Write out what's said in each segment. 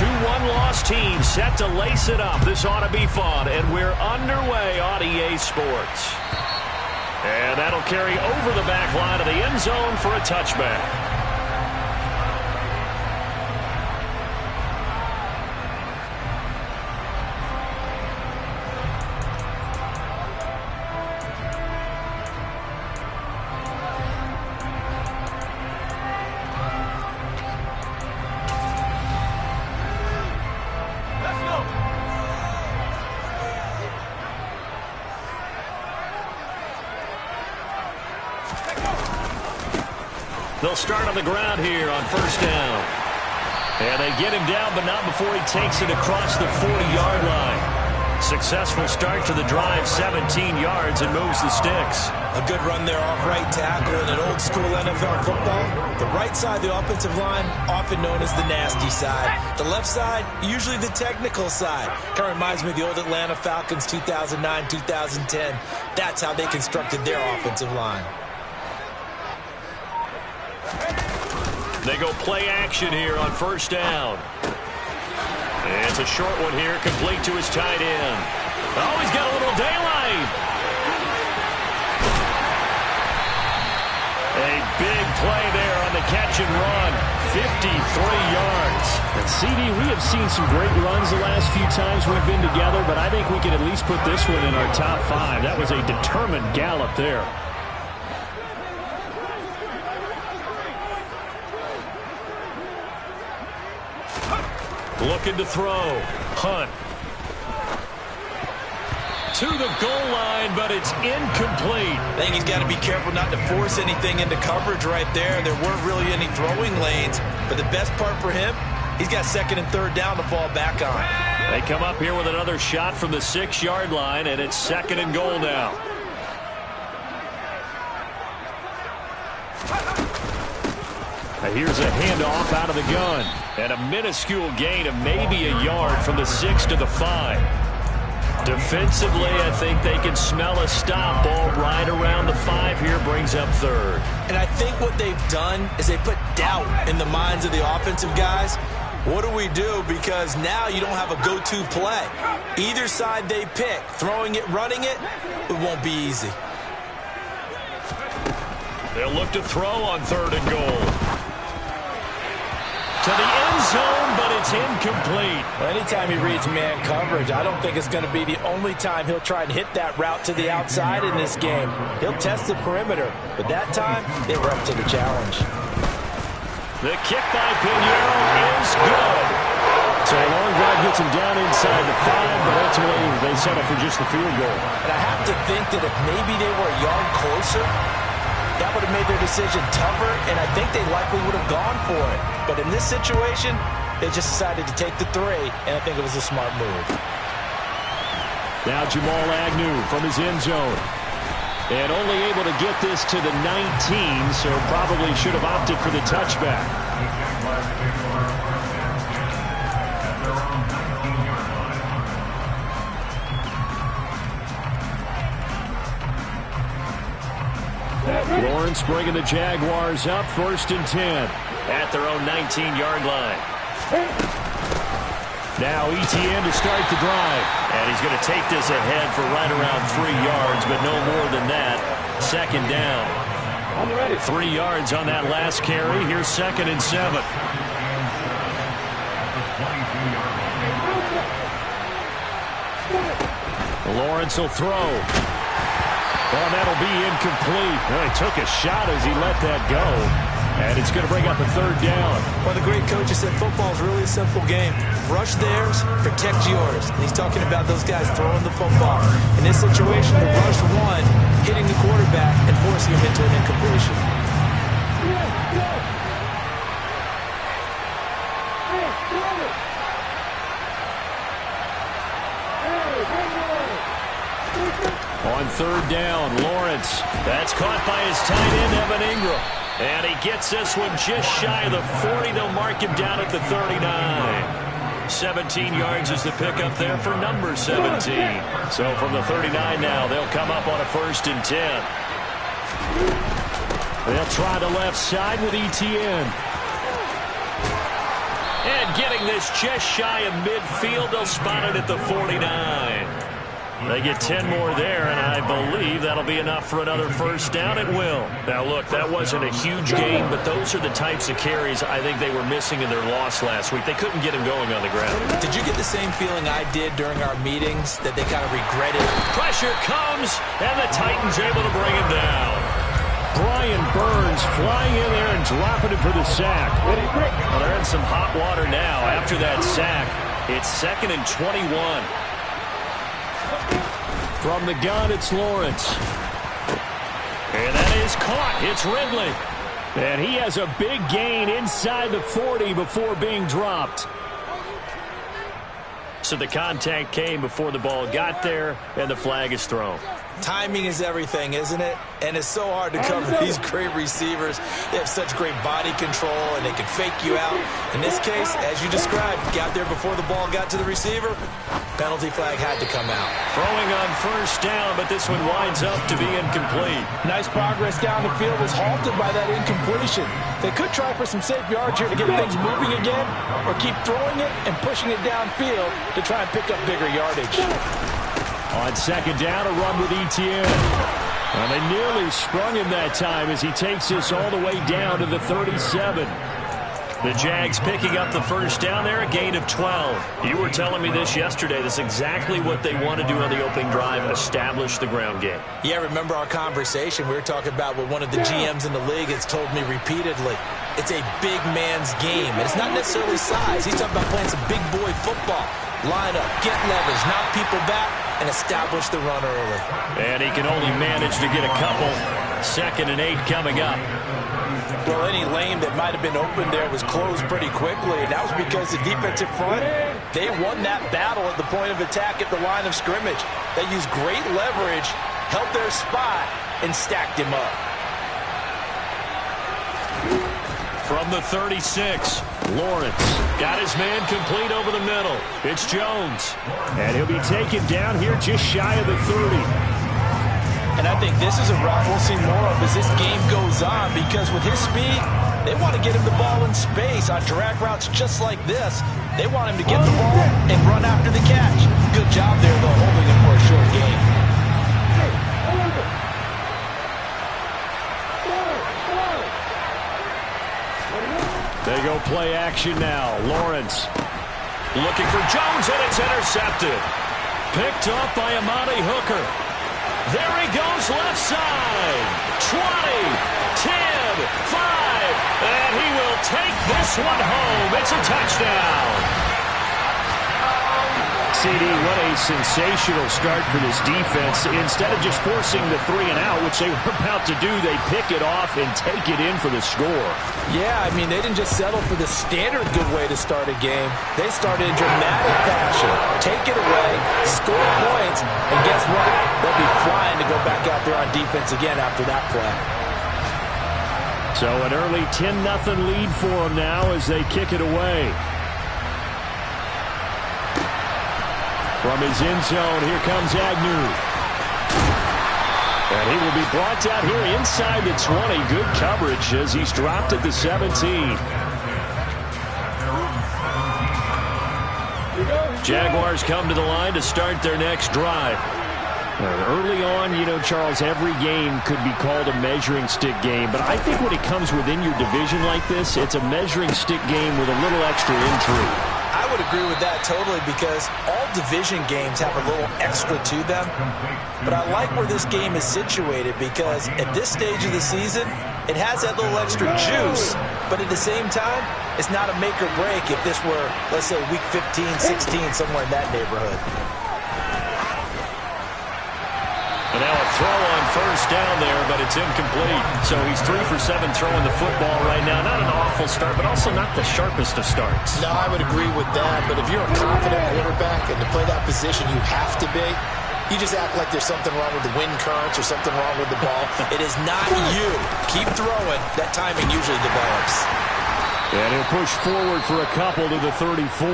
Two one-loss teams set to lace it up. This ought to be fun, and we're underway on EA Sports. And that'll carry over the back line of the end zone for a touchback. They'll start on the ground here on first down. And they get him down, but not before he takes it across the 40-yard line. Successful start to the drive, 17 yards, and moves the sticks. A good run there off right tackle in an old-school NFL football. The right side of the offensive line, often known as the nasty side. The left side, usually the technical side. Kind of reminds me of the old Atlanta Falcons 2009, 2010. That's how they constructed their offensive line. They go play action here on first down. And it's a short one here, complete to his tight end. Oh, he's got a little daylight. A big play there on the catch and run. 53 yards. And CD, we have seen some great runs the last few times we've been together, but I think we can at least put this one in our top 5. That was a determined gallop there. Looking to throw. Hunt. To the goal line, but it's incomplete. I think he's got to be careful not to force anything into coverage right there. There weren't really any throwing lanes, but the best part for him, he's got second and third down to fall back on. They come up here with another shot from the 6-yard line, and it's second and goal now. Here's a handoff out of the gun. And a minuscule gain of maybe a yard from the 6 to the 5. Defensively, I think they can smell a stop. Ball right around the 5 here, brings up third. And I think what they've done is they put doubt in the minds of the offensive guys. What do we do? Because now you don't have a go-to play. Either side they pick, throwing it, running it, it won't be easy. They'll look to throw on third and goal. To the end zone, but it's incomplete. Well, anytime he reads man coverage, I don't think it's going to be the only time he'll try and hit that route to the outside in this game. He'll test the perimeter, but that time, they were up to the challenge. The kick by Pinheiro is good. So a long drive gets him down inside the 5, but ultimately they settle for just the field goal. And I have to think that if maybe they were a yard closer, that would have made their decision tougher, and I think they likely would have gone for it. But in this situation, they just decided to take the 3, and I think it was a smart move. Now Jamal Agnew from his end zone. And only able to get this to the 19, so probably should have opted for the touchback. Lawrence bringing the Jaguars up, 1st and 10 at their own 19-yard line. Now Etienne to start the drive. And he's going to take this ahead for right around 3 yards, but no more than that. Second down. 3 yards on that last carry. Here's 2nd and 7. Lawrence will throw. Well, that'll be incomplete. Well, he took a shot as he let that go. And it's going to bring up a 3rd down. Well, the great coach said football is really a simple game. Rush theirs, protect yours. And he's talking about those guys throwing the football. In this situation, the rush one, hitting the quarterback and forcing him into an incompletion. On 3rd down, Lawrence. That's caught by his tight end, Evan Ingram. And he gets this one just shy of the 40. They'll mark him down at the 39. 17 yards is the pickup there for number 17. So from the 39 now, they'll come up on a 1st and 10. They'll try the left side with Etienne. And And getting this just shy of midfield, they'll spot it at the 49. They get 10 more there, and I believe that'll be enough for another first down. It will. Now, look, that wasn't a huge gain, but those are the types of carries I think they were missing in their loss last week. They couldn't get him going on the ground. Did you get the same feeling I did during our meetings, that they kind of regretted? Pressure comes, and the Titans able to bring him down. Brian Burns flying in there and dropping it for the sack. Well, they're in some hot water now. After that sack, it's 2nd and 21. From the gun, it's Lawrence. And that is caught. It's Ridley. And he has a big gain inside the 40 before being dropped. So the contact came before the ball got there, and the flag is thrown. Timing is everything, isn't it? And it's so hard to cover these great receivers. They have such great body control, and they can fake you out. In this case, as you described, got there before the ball got to the receiver. Penalty flag had to come out. Throwing on first down, but this one winds up to be incomplete. Nice progress down the field was halted by that incompletion. They could try for some safe yards here to get things moving again, or keep throwing it and pushing it downfield to try and pick up bigger yardage. On second down, a run with Etienne. And they nearly sprung him that time as he takes this all the way down to the 37. The Jags picking up the first down there, a gain of 12. You were telling me this yesterday. That's exactly what they want to do on the opening drive, establish the ground game. Yeah, remember our conversation? We were talking about what one of the GMs in the league has told me repeatedly. It's a big man's game, and it's not necessarily size. He's talking about playing some big boy football. Line up, get leverage, knock people back, and establish the run early. And he can only manage to get a couple. 2nd and 8 coming up. Well, any lane that might have been open there was closed pretty quickly, and that was because the defensive front, they won that battle at the point of attack at the line of scrimmage. They used great leverage, held their spot, and stacked him up. From the 36, Lawrence got his man complete over the middle. It's Jones. And he'll be taken down here just shy of the 30. And I think this is a route we'll see more of as this game goes on, because with his speed, they want to get him the ball in space on drag routes just like this. They want him to get the ball and run after the catch. Good job there, though, holding him for a short game. They go play action now. Lawrence looking for Jones, and it's intercepted. Picked up by Amani Hooker. There he goes, left side. 20, 10, 5, and he will take this one home. It's a touchdown. CD, what a sensational start for this defense. Instead of just forcing the 3 and out, which they were about to do, they pick it off and take it in for the score. Yeah, I mean, they didn't just settle for the standard good way to start a game. They started in dramatic fashion. Take it away, score points, and guess what? They'll be flying to go back out there on defense again after that play. So an early 10-0 lead for them now as they kick it away. From his end zone, here comes Agnew. And he will be brought down here inside the 20. Good coverage as he's dropped at the 17. Jaguars come to the line to start their next drive. Early on, you know, Charles, every game could be called a measuring stick game. But I think when it comes within your division like this, it's a measuring stick game with a little extra intrigue. I would agree with that totally, because all division games have a little extra to them. But I like where this game is situated, because at this stage of the season, it has that little extra juice. But at the same time, it's not a make or break if this were, let's say, week 15, 16, somewhere in that neighborhood. And now a throw on first down there, but it's incomplete. So he's 3 for 7 throwing the football right now. Not an awful start, but also not the sharpest of starts. No, I would agree with that. But if you're a confident quarterback and to play that position you have to be, you just act like there's something wrong with the wind currents or something wrong with the ball. It is not you. Keep throwing. That timing usually develops. And he'll push forward for a couple to the 34.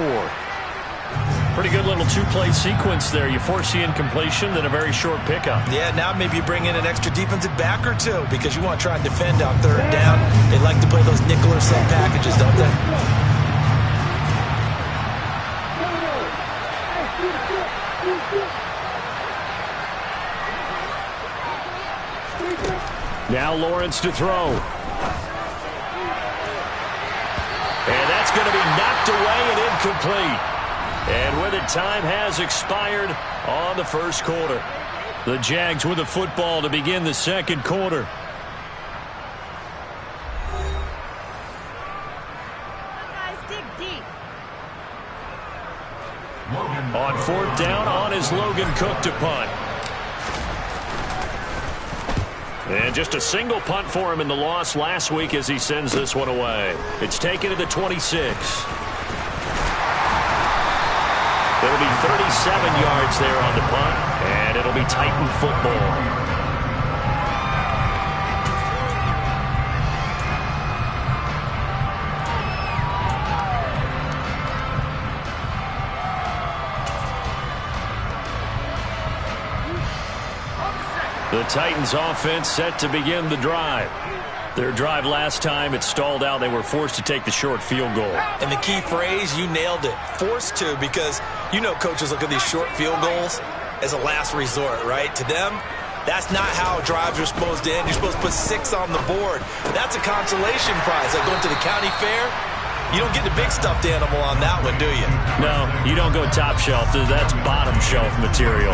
Pretty good little two-play sequence there. You force the incompletion, then a very short pickup. Yeah, now maybe you bring in an extra defensive back or two, because you want to try and defend on third down. They like to play those nickel or sub packages, don't they? Now Lawrence to throw. And that's going to be knocked away and incomplete. And with it, time has expired on the first quarter. The Jags with the football to begin the second quarter. On fourth down, on is Logan Cook to punt. And just a single punt for him in the loss last week as he sends this one away. It's taken to the 26. It'll be 37 yards there on the punt, and it'll be Titan football. The Titans offense set to begin the drive. Their drive last time, it stalled out. They were forced to take the short field goal. And the key phrase, you nailed it, forced to, because you know coaches look at these short field goals as a last resort, right? To them, that's not how drives are supposed to end. You're supposed to put 6 on the board. That's a consolation prize. Like going to the county fair, you don't get the big stuffed animal on that one, do you? No, you don't go top shelf. That's bottom shelf material.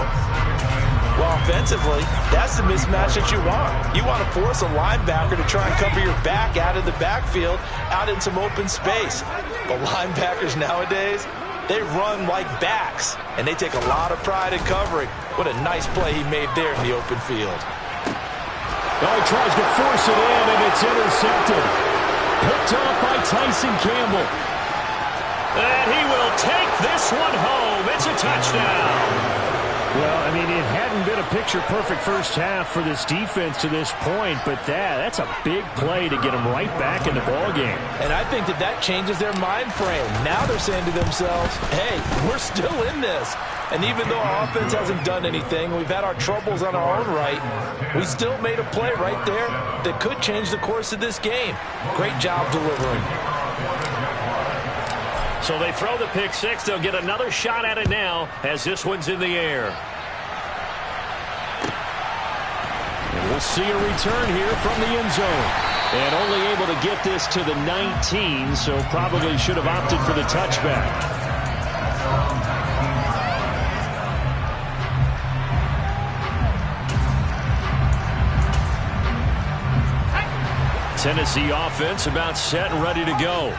Well, offensively, that's the mismatch that you want. You want to force a linebacker to try and cover your back out of the backfield, out in some open space. But linebackers nowadays, they run like backs, and they take a lot of pride in covering. What a nice play he made there in the open field. Oh, he tries to force it in, and it's intercepted. Picked off by Tyson Campbell. And he will take this one home. It's a touchdown. Well, I mean, it hadn't been a picture-perfect first half for this defense to this point, but that's a big play to get them right back in the ballgame. And I think that changes their mind frame. Now they're saying to themselves, hey, we're still in this. And even though our offense hasn't done anything, we've had our troubles on our own right, we still made a play right there that could change the course of this game. Great job delivering. So they throw the pick six. They'll get another shot at it now as this one's in the air. And we'll see a return here from the end zone. And only able to get this to the 19, so probably should have opted for the touchback. Tennessee offense about set and ready to go.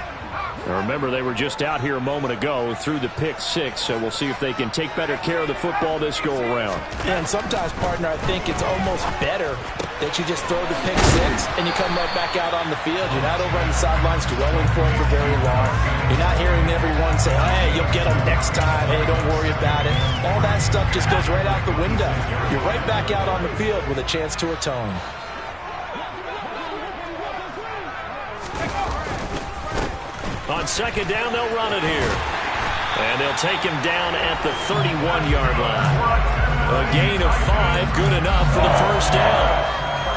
Now remember, they were just out here a moment ago through the pick six, so we'll see if they can take better care of the football this go-around. And sometimes, partner, I think it's almost better that you just throw the pick six and you come right back out on the field. You're not over on the sidelines dwelling for it for very long. You're not hearing everyone say, hey, you'll get them next time. Hey, don't worry about it. All that stuff just goes right out the window. You're right back out on the field with a chance to atone. On second down, they'll run it here. And they'll take him down at the 31-yard line. A gain of 5, good enough for the first down.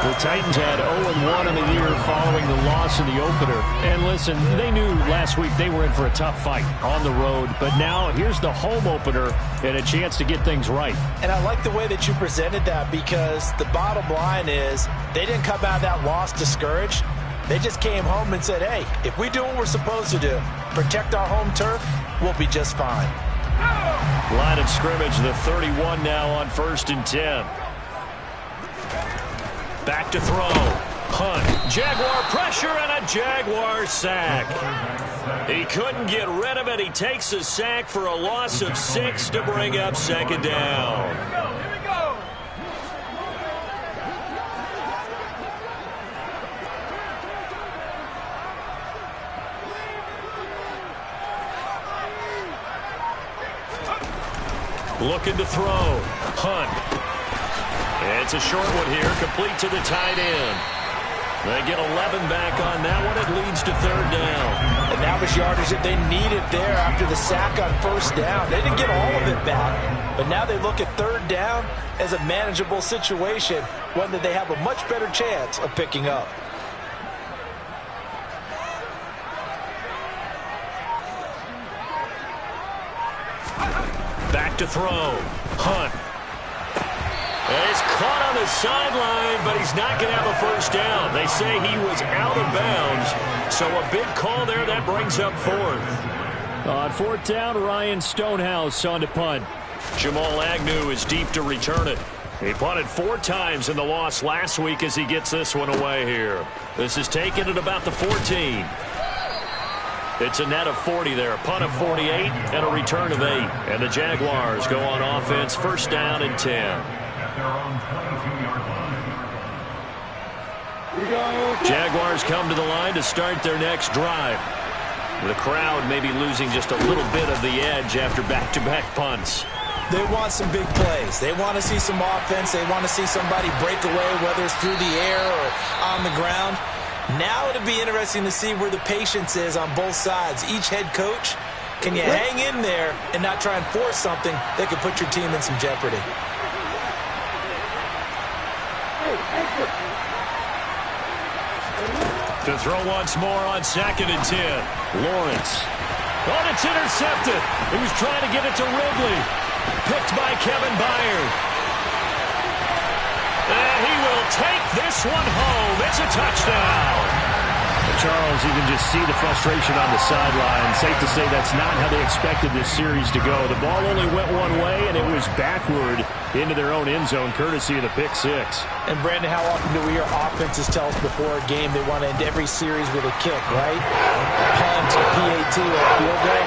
The Titans had 0-1 in the year following the loss in the opener. And listen, they knew last week they were in for a tough fight on the road. But now here's the home opener and a chance to get things right. And I like the way that you presented that, because the bottom line is they didn't come out of that loss discouraged. They just came home and said, hey, if we do what we're supposed to do, protect our home turf, we'll be just fine. Line of scrimmage, the 31 now on 1st and 10. Back to throw. Hunt. Jaguar pressure and a Jaguar sack. He couldn't get rid of it. He takes a sack for a loss of 6 to bring up second down. Here we go. Looking to throw. Hunt. It's a short one here, complete to the tight end. They get 11 back on that one. It leads to 3rd down. And that was yardage that they needed there after the sack on 1st down. They didn't get all of it back, but now they look at 3rd down as a manageable situation, one that they have a much better chance of picking up. Back to throw. Hunt. And he's caught on the sideline, but he's not going to have a first down. They say he was out of bounds, so a big call there. That brings up fourth. On fourth down, Ryan Stonehouse on to punt. Jamal Agnew is deep to return it. He punted 4 times in the loss last week as he gets this one away here. This is taken at about the 14. It's a net of 40 there, a punt of 48 and a return of 8. And the Jaguars go on offense, first down and 10. Jaguars come to the line to start their next drive. The crowd maybe losing just a little bit of the edge after back-to-back punts. They want some big plays. They want to see some offense. They want to see somebody break away, whether it's through the air or on the ground. Now it'll be interesting to see where the patience is on both sides. Each head coach, can you hang in there and not try and force something that could put your team in some jeopardy? To throw once more on 2nd and 10. Lawrence. Oh, it's intercepted. He was trying to get it to Ridley. Picked by Kevin Byard. And he will take this one home. It's a touchdown. Charles, you can just see the frustration on the sideline. Safe to say that's not how they expected this series to go. The ball only went one way, and it was backward into their own end zone, courtesy of the pick 6. And, Brandon, how often do we hear offenses tell us before a game they want to end every series with a kick, right? Punt, PAT, or field goal.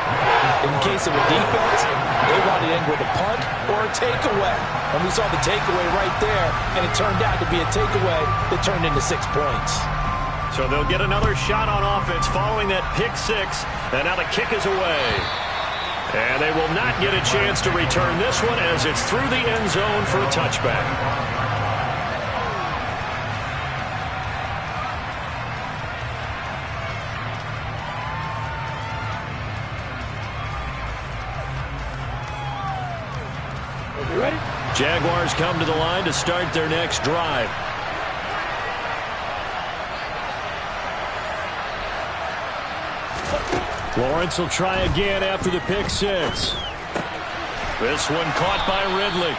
In case of a defense, they want to end with a punt or a takeaway. And we saw the takeaway right there, and it turned out to be a takeaway that turned into 6 points. So they'll get another shot on offense following that pick 6, and now the kick is away. And they will not get a chance to return this one as it's through the end zone for a touchback. Jaguars come to the line to start their next drive. Lawrence will try again after the pick 6. This one caught by Ridley.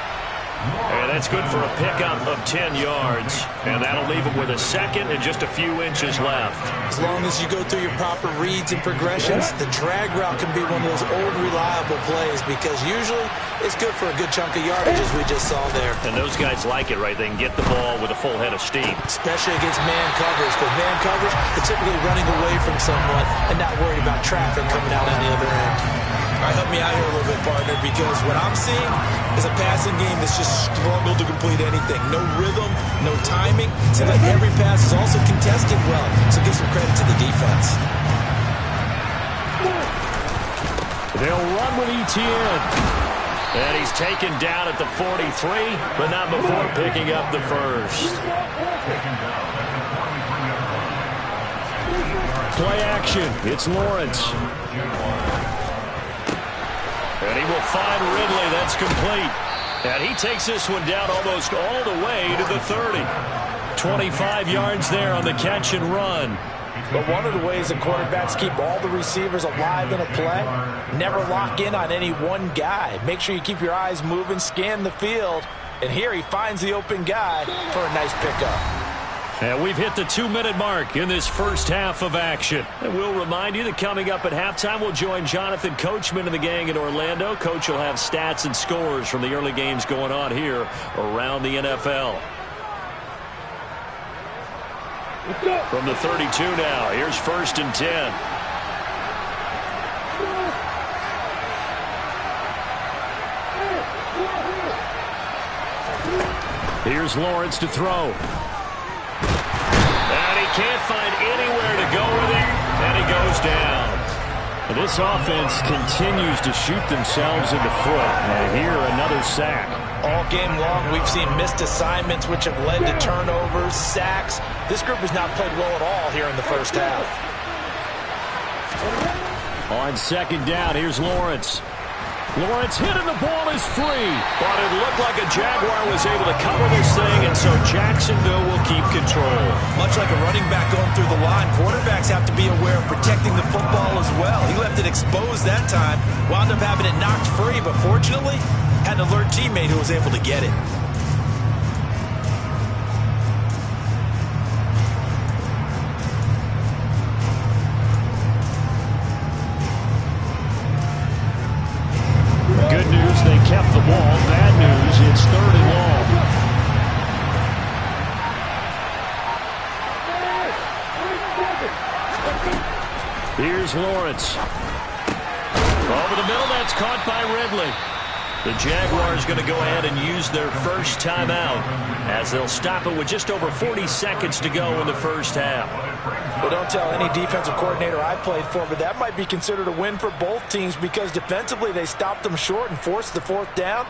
And that's good for a pickup of 10 yards. And that'll leave him with a second and just a few inches left. As long as you go through your proper reads and progressions, the drag route can be one of those old reliable plays because usually it's good for a good chunk of yardage as we just saw there. And those guys like it, right? They can get the ball with a full head of steam. Especially against man coverage. Because man coverage, they're typically running away from someone and not worried about traffic coming out on the other end. All right, help me out here a little bit, partner, because what I'm seeing is a passing game that's just struggled to complete anything. No rhythm, no timing. Seems like every pass is also contested well, so give some credit to the defense. They'll run with Etienne. And he's taken down at the 43, but not before picking up the first. Play action. It's Lawrence. And he will find Ridley. That's complete. And he takes this one down almost all the way to the 30. 25 yards there on the catch and run. But one of the ways that quarterbacks keep all the receivers alive in a play, never lock in on any one guy. Make sure you keep your eyes moving, scan the field. And here he finds the open guy for a nice pickup. And we've hit the 2-minute mark in this first half of action. And we'll remind you that coming up at halftime, we'll join Jonathan Coachman and the gang in Orlando. Coach will have stats and scores from the early games going on here around the NFL. From the 32 now, here's 1st and 10. Here's Lawrence to throw. And he can't find anywhere to go with it, and he goes down. This offense continues to shoot themselves in the foot. And here, another sack. All game long, we've seen missed assignments, which have led to turnovers, sacks. This group has not played well at all here in the first half. On 2nd down, here's Lawrence. Lawrence hit and the ball is free. But it looked like a Jaguar was able to cover this thing, and so Jacksonville will keep control. Much like a running back going through the line, quarterbacks have to be aware of protecting the football as well. He left it exposed that time, wound up having it knocked free, but fortunately, had an alert teammate who was able to get it. Here's Lawrence. Over the middle, that's caught by Ridley. The Jaguars going to go ahead and use their first timeout as they'll stop it with just over 40 seconds to go in the first half. Well, don't tell any defensive coordinator I played for, but that might be considered a win for both teams because defensively they stopped them short and forced the fourth down.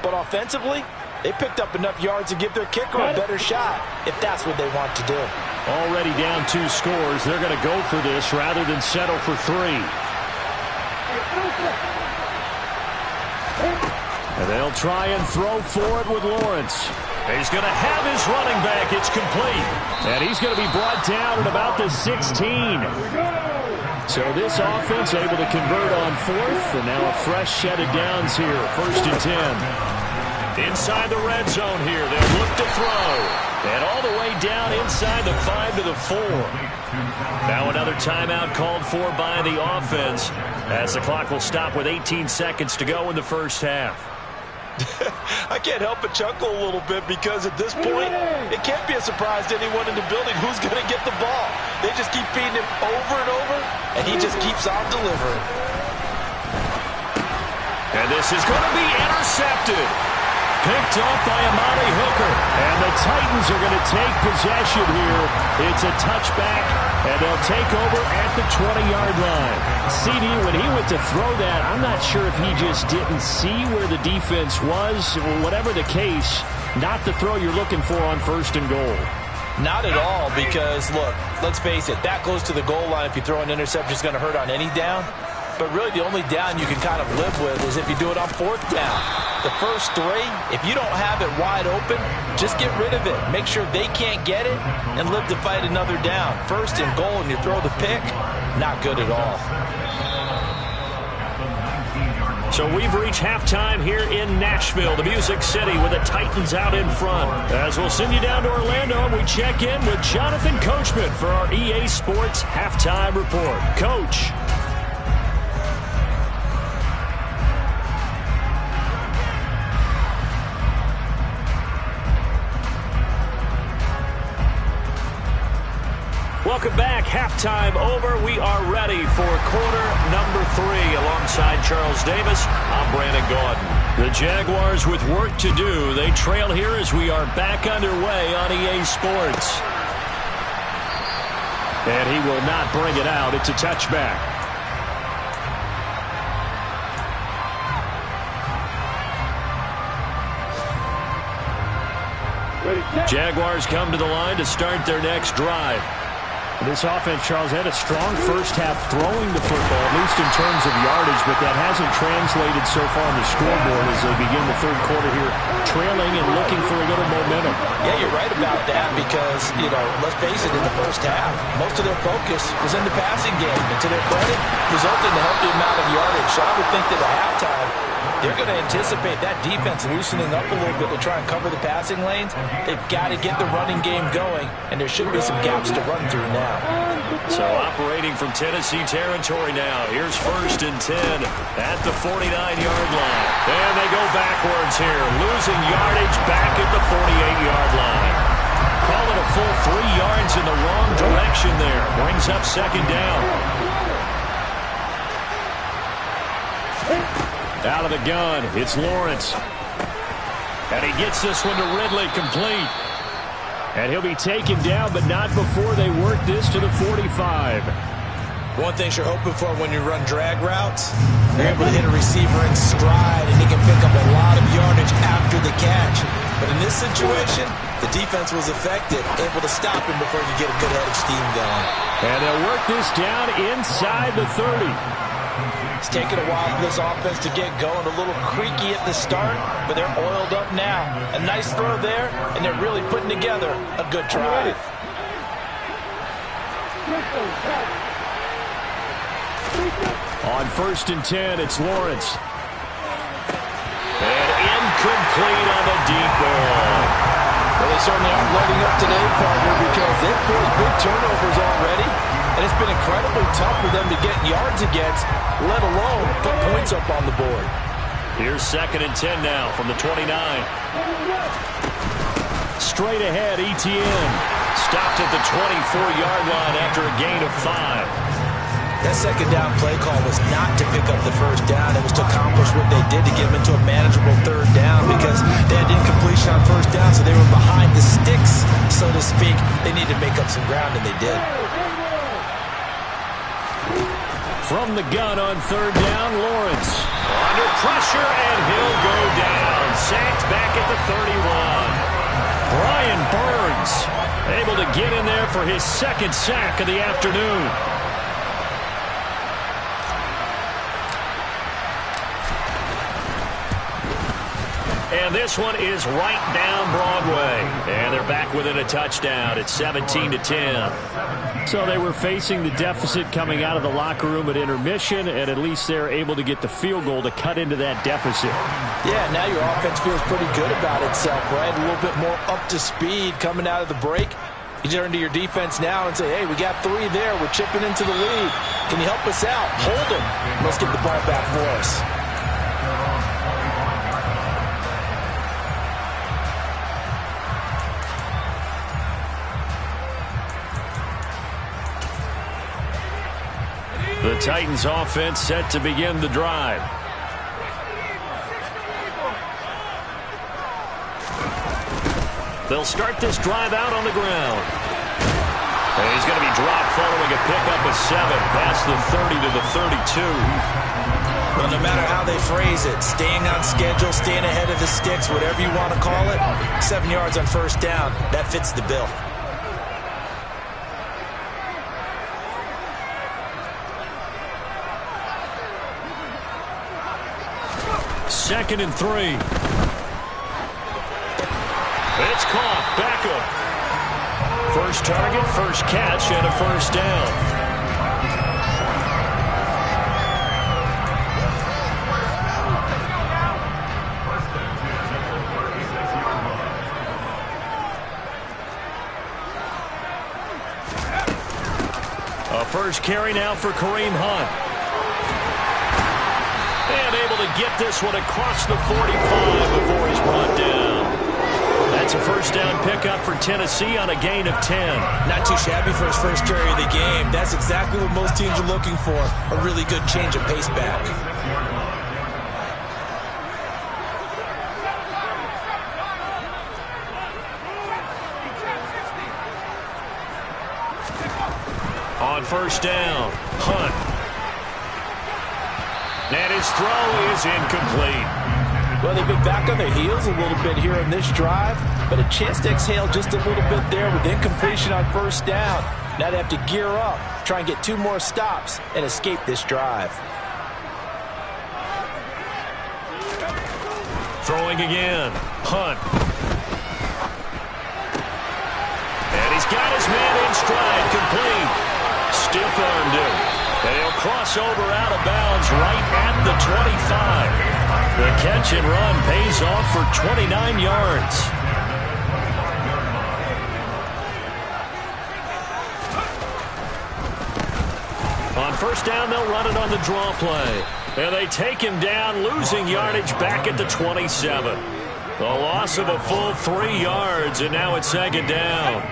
But offensively, they picked up enough yards to give their kicker a better shot if that's what they want to do. Already down 2 scores. They're going to go for this rather than settle for 3. And they'll try and throw forward with Lawrence. He's going to have his running back. It's complete. And he's going to be brought down at about the 16. So this offense able to convert on 4th. And now a fresh set of downs here. 1st and 10. Inside the red zone here. They'll look to throw. And all the way down inside the 5 to the 4. Now another timeout called for by the offense as the clock will stop with 18 seconds to go in the first half. I can't help but chuckle a little bit because at this point, it can't be a surprise to anyone in the building who's going to get the ball. They just keep feeding him over and over, and he just keeps on delivering. And this is going to be intercepted. Picked off by Amani Hooker. And the Titans are going to take possession here. It's a touchback, and they'll take over at the 20-yard line. CD, when he went to throw that, I'm not sure if he just didn't see where the defense was. Whatever the case, not the throw you're looking for on 1st and goal. Not at all because, look, let's face it, that close to the goal line, if you throw an interception, is going to hurt on any down. But really the only down you can kind of live with is if you do it on 4th down. The first 3, if you don't have it wide open, just get rid of it. Make sure they can't get it and live to fight another down. 1st and goal and you throw the pick, not good at all. So we've reached halftime here in Nashville, the Music City, with the Titans out in front. As we'll send you down to Orlando, and we check in with Jonathan Coachman for our EA Sports Halftime Report. Coach. Welcome back. Halftime over. We are ready for quarter number 3. Alongside Charles Davis, I'm Brandon Gaudin. The Jaguars with work to do. They trail here as we are back underway on EA Sports. And he will not bring it out. It's a touchback. Jaguars come to the line to start their next drive. This offense, Charles, had a strong first half throwing the football, at least in terms of yardage, but that hasn't translated so far on the scoreboard as they begin the 3rd quarter here, trailing and looking for a little momentum. Yeah, you're right about that because, let's face it, in the first half, most of their focus was in the passing game. And to their credit, resulted in a healthy amount of yardage. So I would think that at halftime, they're going to anticipate that defense loosening up a little bit to try and cover the passing lanes. They've got to get the running game going, and there should be some gaps to run through now. So operating from Tennessee territory now. Here's 1st and 10 at the 49-yard line. And they go backwards here, losing yardage back at the 48-yard line. Call it a full 3 yards in the wrong direction there. Brings up 2nd down. Out of the gun, it's Lawrence. And he gets this one to Ridley, complete. And he'll be taken down, but not before they work this to the 45. One thing you're hoping for when you run drag routes, you're able to hit a receiver in stride, and he can pick up a lot of yardage after the catch. But in this situation, the defense was effective, able to stop him before you get a good head of steam going. And they'll work this down inside the 30. It's taken a while for this offense to get going, a little creaky at the start, but they're oiled up now. A nice throw there, and they're really putting together a good drive. On 1st and 10, it's Lawrence. And incomplete on the deep ball. Well, they certainly aren't letting up today, partner, because they've forced big turnovers already, and it's been incredibly tough for them to get yards against, let alone put points up on the board. Here's 2nd and 10 now from the 29. Straight ahead, Etienne. Stopped at the 24-yard line after a gain of 5. That second down play call was not to pick up the first down. It was to accomplish what they did to get them into a manageable third down because they had incompletion on first down, so they were behind the sticks, so to speak. They needed to make up some ground, and they did. From the gun on third down, Lawrence. Under pressure, and he'll go down. Sacked back at the 31. Brian Burns able to get in there for his second sack of the afternoon. And this one is right down Broadway. And they're back within a touchdown. It's 17-10. So they were facing the deficit coming out of the locker room at intermission, and at least they're able to get the field goal to cut into that deficit. Yeah, now your offense feels pretty good about itself, right? A little bit more up to speed coming out of the break. You turn to your defense now and say, hey, we got 3 there. We're chipping into the lead. Can you help us out? Hold them. Let's get the ball back for us. The Titans offense set to begin the drive. They'll start this drive out on the ground. And he's going to be dropped following a pickup of 7 past the 30 to the 32. Well, no matter how they phrase it, staying on schedule, staying ahead of the sticks, whatever you want to call it, 7 yards on first down, that fits the bill. Second and 3. It's caught. Beckham. First target, first catch, and a first down. A first carry now for Kareem Hunt. And able to get this one across the 45 before he's brought down. That's a first down pickup for Tennessee on a gain of 10. Not too shabby for his first carry of the game. That's exactly what most teams are looking for, a really good change of pace back. On first down, Hunt. And his throw is incomplete. Well, they've been back on their heels a little bit here in this drive, but a chance to exhale just a little bit there with incompletion on first down. Now they have to gear up, try and get 2 more stops, and escape this drive. Throwing again. Hunt. And he's got his man in stride, complete. Stiff-armed him. And he'll cross over out of bounds right at the 25. The catch and run pays off for 29 yards. On first down, they'll run it on the draw play. And they take him down, losing yardage back at the 27. The loss of a full 3 yards, and now it's second down.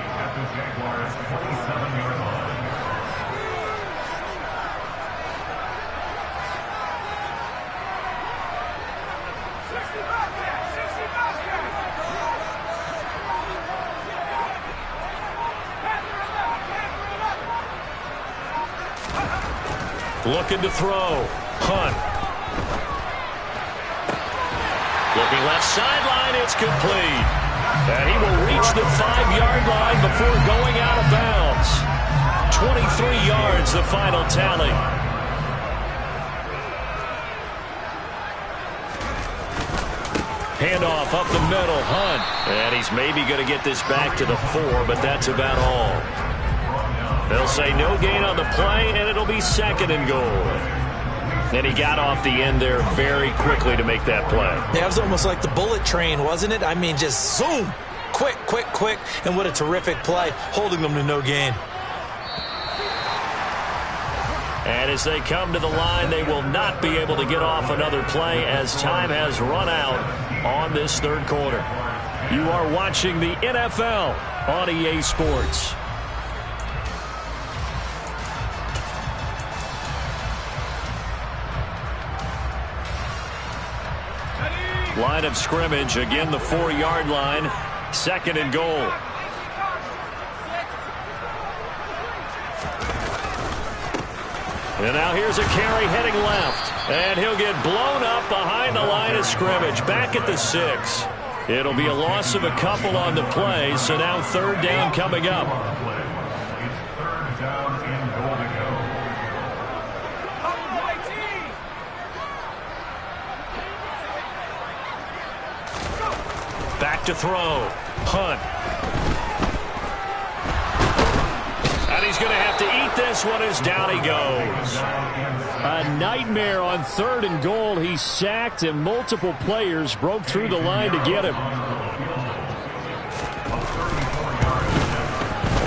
Looking to throw. Hunt. Looking left sideline. It's complete. And he will reach the 5-yard line before going out of bounds. 23 yards, the final tally. Handoff up the middle. Hunt. And he's maybe going to get this back to the 4, but that's about all. They'll say no gain on the play, and it'll be second and goal. And he got off the end there very quickly to make that play. Yeah, it was almost like the bullet train, wasn't it? I mean, just zoom. Quick, quick, quick. And what a terrific play, holding them to no gain. And as they come to the line, they will not be able to get off another play as time has run out on this third quarter. You are watching the NFL on EA Sports. Line of scrimmage, again the 4-yard line. 2nd and goal. And now here's a carry heading left. And he'll get blown up behind the line of scrimmage. Back at the 6. It'll be a loss of a couple on the play. So now 3rd down coming up. Back to throw. Hunt. And he's going to have to eat this one as down he goes. A nightmare on 3rd and goal. He's sacked and multiple players broke through the line to get him.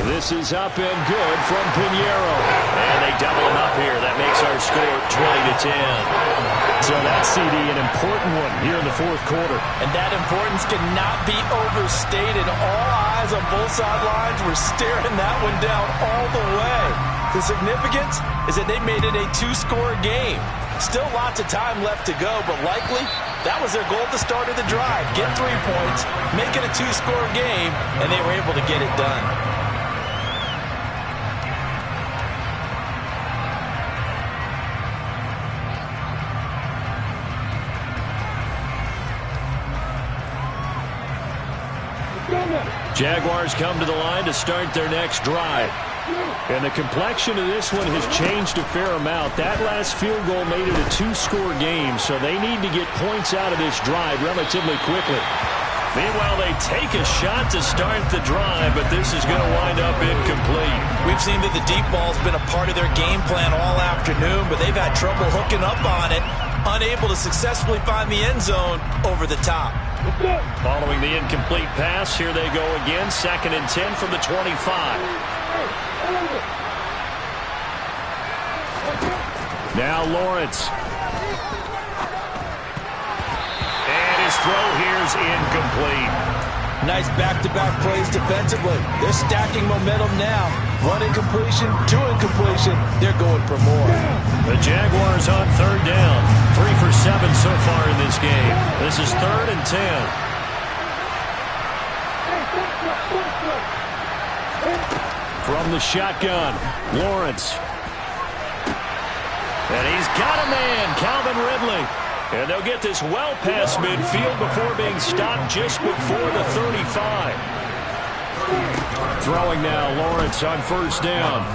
This is up and good from Pinheiro. And they double him up here. That makes our score 20-10. So that, CD, an important one here in the 4th quarter. And that importance cannot be overstated. All eyes on both sidelines were staring that one down all the way. The significance is that they made it a 2-score game. Still lots of time left to go, but likely that was their goal at the start of the drive. Get 3 points, make it a 2-score game, and they were able to get it done. Jaguars come to the line to start their next drive. And the complexion of this one has changed a fair amount. That last field goal made it a 2-score game, so they need to get points out of this drive relatively quickly. Meanwhile, they take a shot to start the drive, but this is going to wind up incomplete. We've seen that the deep ball's been a part of their game plan all afternoon, but they've had trouble hooking up on it, unable to successfully find the end zone over the top. Following the incomplete pass, here they go again. 2nd and 10 from the 25. Now Lawrence. And his throw here is incomplete. Nice back-to-back plays defensively. They're stacking momentum now. 1 incompletion, 2 incompletion. They're going for more. The Jaguars on 3rd down. 3 for 7 so far in this game. This is 3rd and 10. From the shotgun, Lawrence. And he's got a man, Calvin Ridley. And they'll get this well past midfield before being stopped just before the 35. Throwing now, Lawrence on 1st down.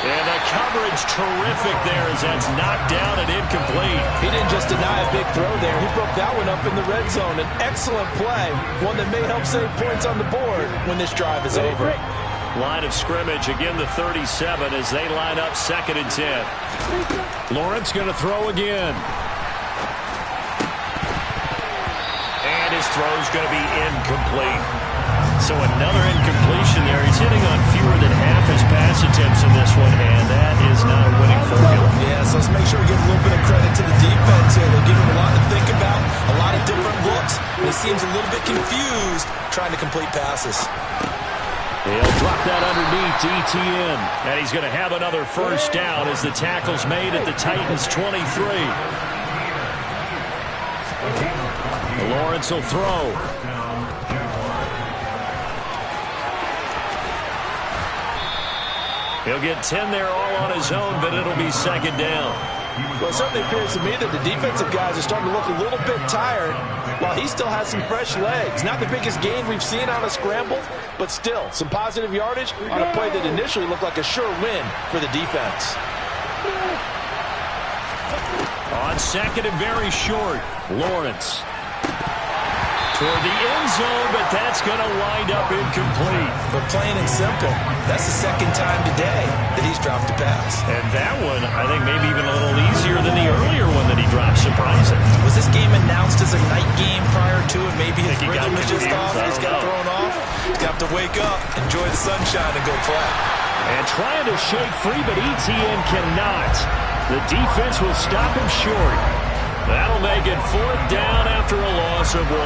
And the coverage terrific there as that's knocked down and incomplete. He didn't just deny a big throw there. He broke that one up in the red zone. An excellent play, one that may help save points on the board when this drive is over. Line of scrimmage, again the 37 as they line up 2nd and 10. Lawrence going to throw again. And his throw's going to be incomplete. So another incompletion there. He's hitting on fewer than half his pass attempts in this one, and that is not a winning formula. Yeah, so let's make sure we give a little bit of credit to the defense here. They give him a lot to think about, a lot of different looks, and he seems a little bit confused trying to complete passes. He'll drop that underneath to Etienne. And he's going to have another 1st down as the tackle's made at the Titans' 23. Lawrence will throw. He'll get 10 there all on his own, but it'll be 2nd down. Well, it certainly appears to me that the defensive guys are starting to look a little bit tired while he still has some fresh legs. Not the biggest gain we've seen on a scramble, but still some positive yardage on a play that initially looked like a sure win for the defense. On 2nd and very short, Lawrence. Toward the end zone, but that's going to wind up incomplete. But plain and simple, that's the 2nd time today that he's dropped a pass. And that one, I think, maybe even a little easier than the earlier one that he dropped, surprising. Was this game announced as a night game prior to it? Maybe his rhythm was just off, he's got thrown off. He's got to wake up, enjoy the sunshine, and go play. And trying to shake free, but Etienne cannot. The defense will stop him short. That'll make it 4th down after a loss of 1.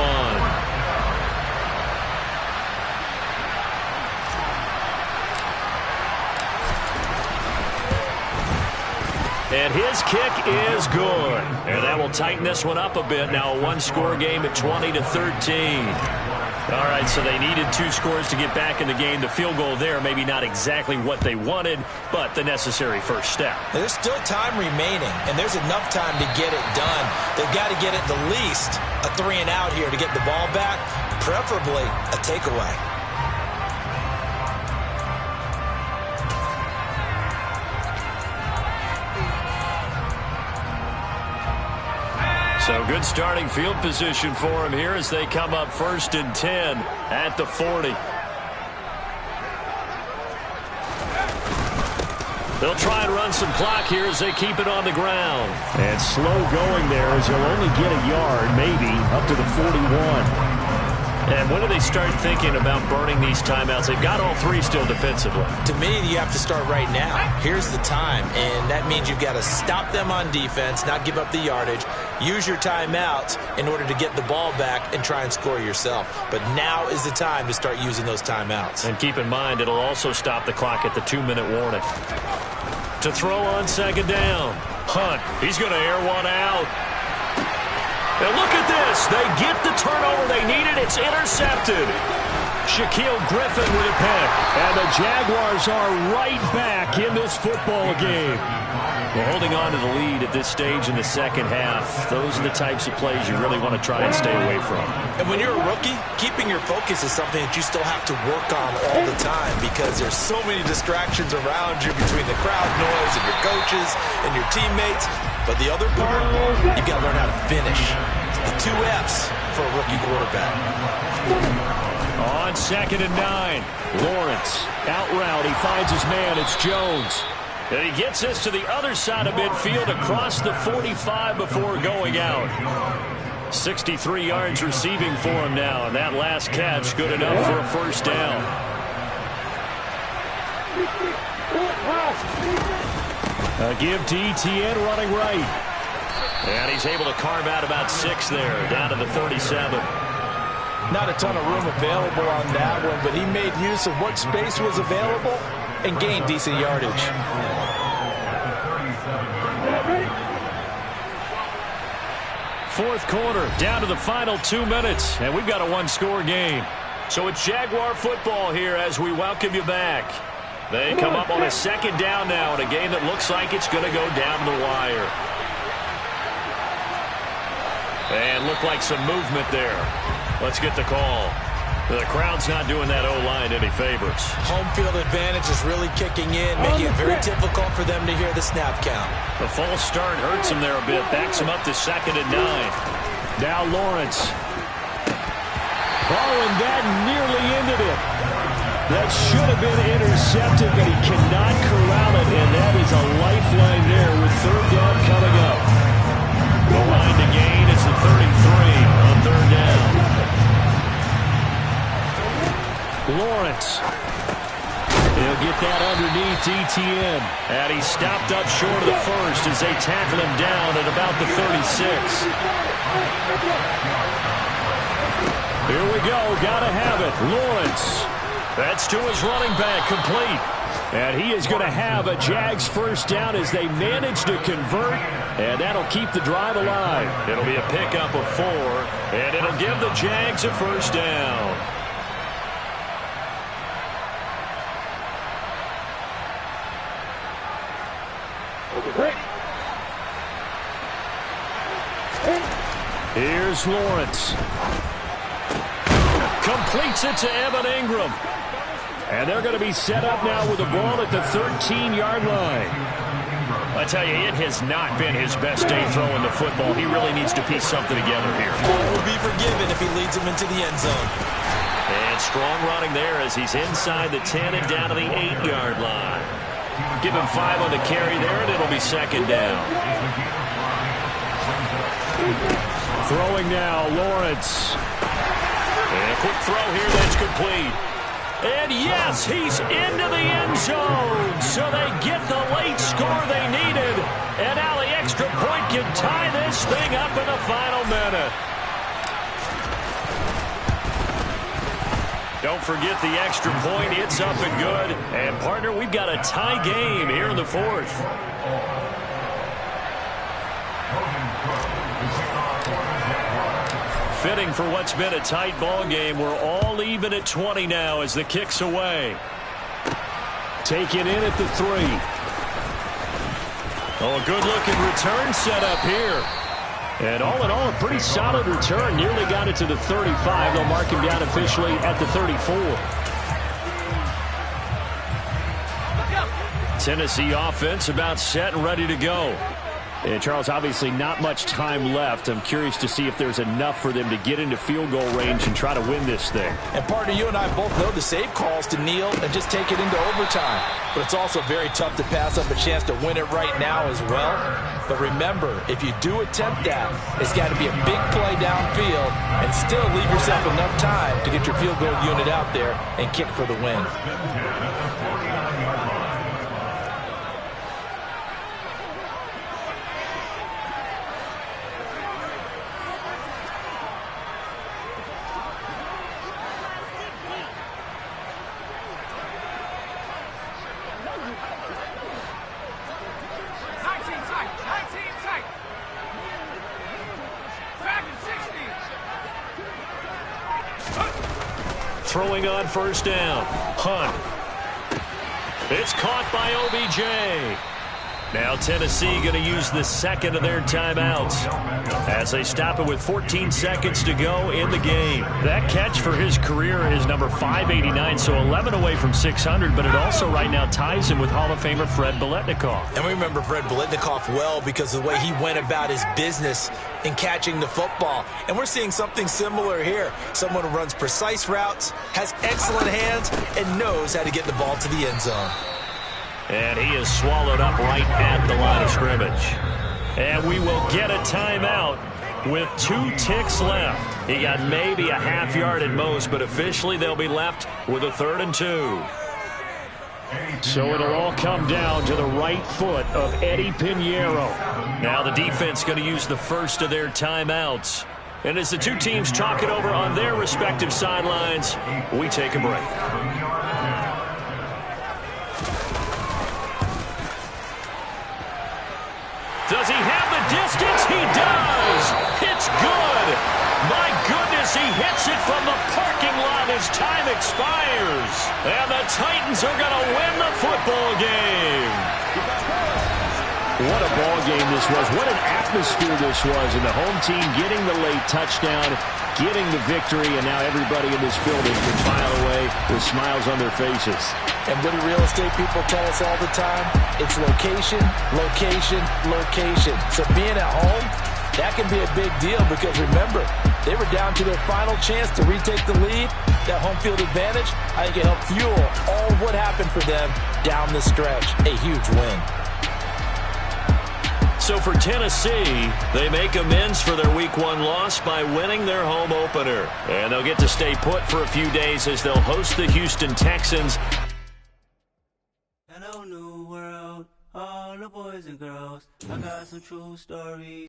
And his kick is good. And that will tighten this one up a bit. Now a one-score game at 20-13. All right, so they needed 2 scores to get back in the game. The field goal there, maybe not exactly what they wanted, but the necessary first step. There's still time remaining, and there's enough time to get it done. They've got to get at the least a 3-and-out here to get the ball back, preferably a takeaway. So good starting field position for him here as they come up 1st and 10 at the 40. They'll try and run some clock here as they keep it on the ground. And slow going there as he'll only get a yard, maybe, up to the 41. And when do they start thinking about burning these timeouts? They've got all 3 still defensively. To me, you have to start right now. Here's the time, and that means you've got to stop them on defense, not give up the yardage, use your timeouts in order to get the ball back and try and score yourself. But now is the time to start using those timeouts. And keep in mind, it'll also stop the clock at the 2-minute warning. To throw on 2nd down. Hunt, he's going to air one out. And look at this. They get the turnover they needed. It's intercepted. Shaquille Griffin with a pick. And the Jaguars are right back in this football game. Well, holding on to the lead at this stage in the second half, those are the types of plays you really want to try and stay away from. And when you're a rookie, keeping your focus is something that you still have to work on all the time because there's so many distractions around you between the crowd noise and your coaches and your teammates. But the other part, you've got to learn how to finish. It's the 2 F's for a rookie quarterback. On 2nd and 9, Lawrence, out route, he finds his man, it's Jones. And he gets this to the other side of midfield across the 45 before going out. 63 yards receiving for him now, and that last catch good enough for a first down. Give to Etienne running right. And he's able to carve out about 6 there, down to the 37. Not a ton of room available on that one, but he made use of what space was available and gained decent yardage. Fourth quarter, down to the final 2 minutes, and we've got a one-score game. So it's Jaguar football here as we welcome you back. They come up on a 2nd down now in a game that looks like it's going to go down the wire. And look like some movement there. Let's get the call. The crowd's not doing that O-line any favors. Home field advantage is really kicking in, making it very difficult for them to hear the snap count. The false start hurts him there a bit, backs him up to 2nd and 9. Now Lawrence. Oh, and that nearly ended it. That should have been intercepted, but he cannot corral it, and that is a lifeline there with 3rd down coming up. The line to gain is the 33 on 3rd down. Lawrence. He'll get that underneath Etienne. And he stopped up short of the first as they tackle him down at about the 36. Here we go. Gotta have it. Lawrence. That's to his running back, complete. And he is going to have a Jags first down as they manage to convert, and that'll keep the drive alive. It'll be a pickup of 4, and it'll give the Jags a first down. Here's Lawrence. Completes it to Evan Ingram. And they're going to be set up now with the ball at the 13-yard line. I tell you, it has not been his best day throwing the football. He really needs to piece something together here. Will be forgiven if he leads him into the end zone. And strong running there as he's inside the 10 and down to the 8-yard line. Give him 5 on the carry there, and it'll be 2nd down. Throwing now, Lawrence. And a quick throw here, that's complete. And yes, he's into the end zone. So they get the late score they needed. And now the extra point can tie this thing up in the final minute. Don't forget the extra point. It's up and good. And, partner, we've got a tie game here in the 4th. Fitting for what's been a tight ball game. We're all even at 20 now as the kick's away. Taken in at the 3. Oh, a good-looking return set up here. And all in all, a pretty solid return. Nearly got it to the 35. They'll mark him down officially at the 34. Tennessee offense about set and ready to go. And Charles, obviously not much time left. I'm curious to see if there's enough for them to get into field goal range and try to win this thing. And partner, you and I both know the save calls to kneel and just take it into overtime. But it's also very tough to pass up a chance to win it right now as well. But remember, if you do attempt that, it's got to be a big play downfield and still leave yourself enough time to get your field goal unit out there and kick for the win. Throwing on first down. Hunt. It's caught by OBJ. Now Tennessee going to use the second of their timeouts as they stop it with 14 seconds to go in the game. That catch for his career is number 589, so 11 away from 600, but it also right now ties him with Hall of Famer Fred Biletnikoff. And we remember Fred Biletnikoff well because of the way he went about his business in catching the football. And we're seeing something similar here. Someone who runs precise routes, has excellent hands, and knows how to get the ball to the end zone. And he is swallowed up right at the line of scrimmage. And we will get a timeout with 2 ticks left. He got maybe a half yard at most, but officially they'll be left with a 3rd and 2. So it'll all come down to the right foot of Eddie Pinheiro. Now the defense going to use the first of their timeouts. And as the two teams talk it over on their respective sidelines, we take a break. Does he have the distance? He does! It's good! My goodness, he hits it from the parking lot as time expires. And the Titans are going to win the football game. What a ball game this was. What an atmosphere this was. And the home team getting the late touchdown, getting the victory, and now everybody in this building can file away with smiles on their faces. And what do real estate people tell us all the time? It's location, location, location. So being at home, that can be a big deal because remember, they were down to their final chance to retake the lead. That home field advantage, I think it helped fuel all of what happened for them down the stretch. A huge win. So for Tennessee, they make amends for their Week 1 loss by winning their home opener. And they'll get to stay put for a few days as they'll host the Houston Texans. Hello, new world, all the boys and girls. I got some true stories.